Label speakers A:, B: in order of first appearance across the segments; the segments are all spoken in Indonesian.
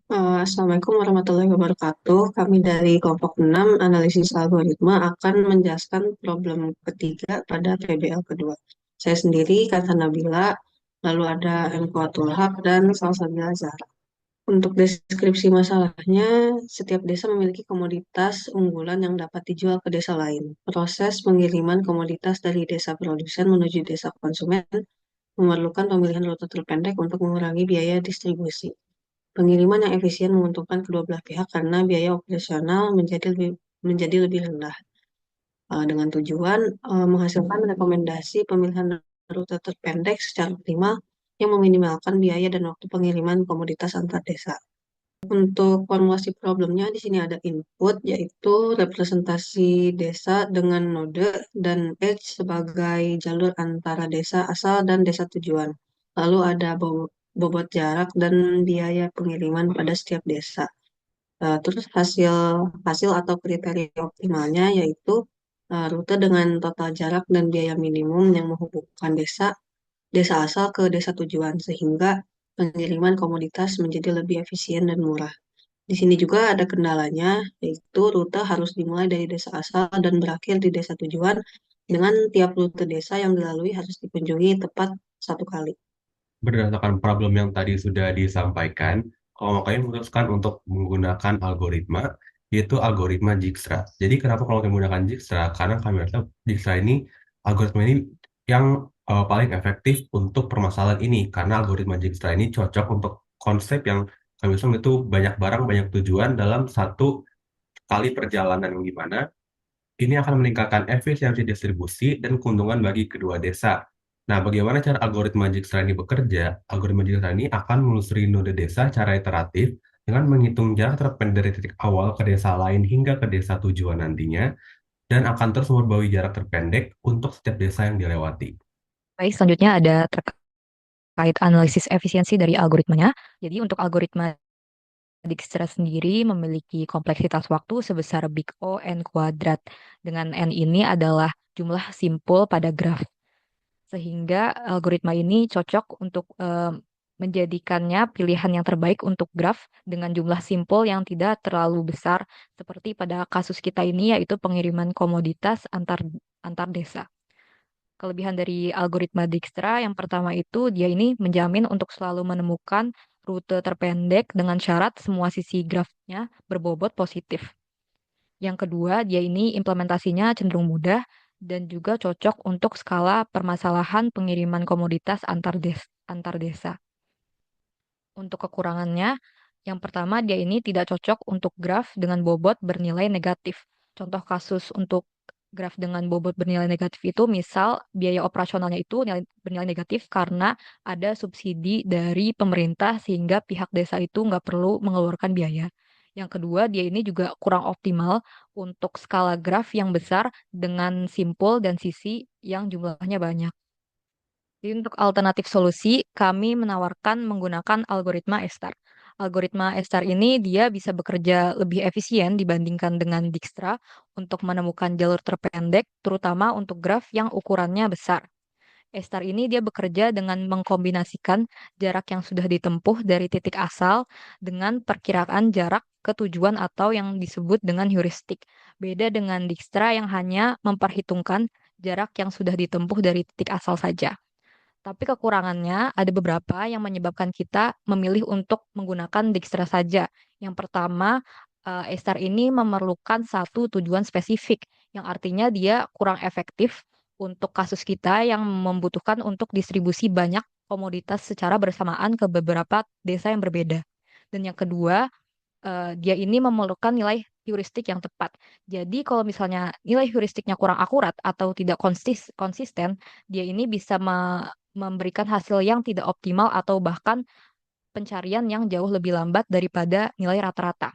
A: Assalamualaikum warahmatullahi wabarakatuh. Kami dari kelompok 6 analisis algoritma akan menjelaskan problem ketiga pada PBL kedua. Saya sendiri, Kata Nabila, lalu ada M. Kuatul Haq, dan Salsabila Zahra. Untuk deskripsi masalahnya, setiap desa memiliki komoditas unggulan yang dapat dijual ke desa lain. Proses pengiriman komoditas dari desa produsen menuju desa konsumen memerlukan pemilihan rute terpendek untuk mengurangi biaya distribusi. Pengiriman yang efisien menguntungkan kedua belah pihak karena biaya operasional menjadi lebih rendah. Dengan tujuan menghasilkan rekomendasi pemilihan rute terpendek secara optimal yang meminimalkan biaya dan waktu pengiriman komoditas antar desa. Untuk formulasi problemnya di sini ada input yaitu representasi desa dengan node dan edge sebagai jalur antara desa asal dan desa tujuan. Lalu ada bobot jarak dan biaya pengiriman pada setiap desa. Terus hasil hasil atau kriteria optimalnya yaitu rute dengan total jarak dan biaya minimum yang menghubungkan desa asal ke desa tujuan sehingga pengiriman komoditas menjadi lebih efisien dan murah. Di sini juga ada kendalanya, yaitu rute harus dimulai dari desa asal dan berakhir di desa tujuan, dengan tiap rute desa yang dilalui harus dikunjungi tepat satu kali.
B: Berdasarkan problem yang tadi sudah disampaikan, kelompok kami memutuskan untuk menggunakan algoritma, yaitu algoritma Dijkstra. Jadi kenapa kalau kami menggunakan Dijkstra? Karena kami rasa Dijkstra ini, algoritma ini yang paling efektif untuk permasalahan ini. Karena algoritma Dijkstra ini cocok untuk konsep yang kami usung itu banyak barang, banyak tujuan dalam satu kali perjalanan yang gimana ini akan meningkatkan efisiensi distribusi dan keuntungan bagi kedua desa. Nah, bagaimana cara algoritma Dijkstra ini bekerja? Algoritma Dijkstra ini akan menelusuri node desa secara iteratif dengan menghitung jarak terpendek dari titik awal ke desa lain hingga ke desa tujuan nantinya, dan akan terus memperbarui jarak terpendek untuk setiap desa yang dilewati.
C: Baik, selanjutnya ada terkait analisis efisiensi dari algoritmanya. Jadi untuk algoritma Dijkstra sendiri memiliki kompleksitas waktu sebesar big O n kuadrat. Dengan n ini adalah jumlah simpul pada graf. Sehingga algoritma ini cocok untuk menjadikannya pilihan yang terbaik untuk graf dengan jumlah simpul yang tidak terlalu besar seperti pada kasus kita ini yaitu pengiriman komoditas antar desa. Kelebihan dari algoritma Dijkstra yang pertama itu dia ini menjamin untuk selalu menemukan rute terpendek dengan syarat semua sisi grafnya berbobot positif. Yang kedua, dia ini implementasinya cenderung mudah dan juga cocok untuk skala permasalahan pengiriman komoditas antar desa. Untuk kekurangannya, yang pertama dia ini tidak cocok untuk graf dengan bobot bernilai negatif. Contoh kasus untuk graf dengan bobot bernilai negatif itu misal biaya operasionalnya itu bernilai negatif karena ada subsidi dari pemerintah sehingga pihak desa itu nggak perlu mengeluarkan biaya. Yang kedua, dia ini juga kurang optimal untuk skala graf yang besar dengan simpul dan sisi yang jumlahnya banyak. Jadi untuk alternatif solusi, kami menawarkan menggunakan algoritma ESTAR. Algoritma ESTAR ini dia bisa bekerja lebih efisien dibandingkan dengan Dijkstra untuk menemukan jalur terpendek, terutama untuk graf yang ukurannya besar. ESTAR ini dia bekerja dengan mengkombinasikan jarak yang sudah ditempuh dari titik asal dengan perkiraan jarak ke tujuan atau yang disebut dengan heuristik. Beda dengan Dijkstra yang hanya memperhitungkan jarak yang sudah ditempuh dari titik asal saja. Tapi kekurangannya ada beberapa yang menyebabkan kita memilih untuk menggunakan Dijkstra saja. Yang pertama, ESTAR ini memerlukan satu tujuan spesifik, yang artinya dia kurang efektif untuk kasus kita yang membutuhkan untuk distribusi banyak komoditas secara bersamaan ke beberapa desa yang berbeda. Dan yang kedua, dia ini memerlukan nilai heuristik yang tepat. Jadi kalau misalnya nilai heuristiknya kurang akurat atau tidak konsisten, dia ini bisa memberikan hasil yang tidak optimal atau bahkan pencarian yang jauh lebih lambat daripada nilai rata-rata.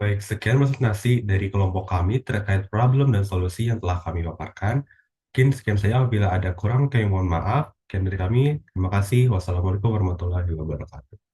B: Baik, sekian presentasi dari kelompok kami terkait problem dan solusi yang telah kami paparkan. Mungkin sekian saja, apabila ada kurang, kami mohon maaf. Sekian dari kami, terima kasih. Wassalamualaikum warahmatullahi wabarakatuh.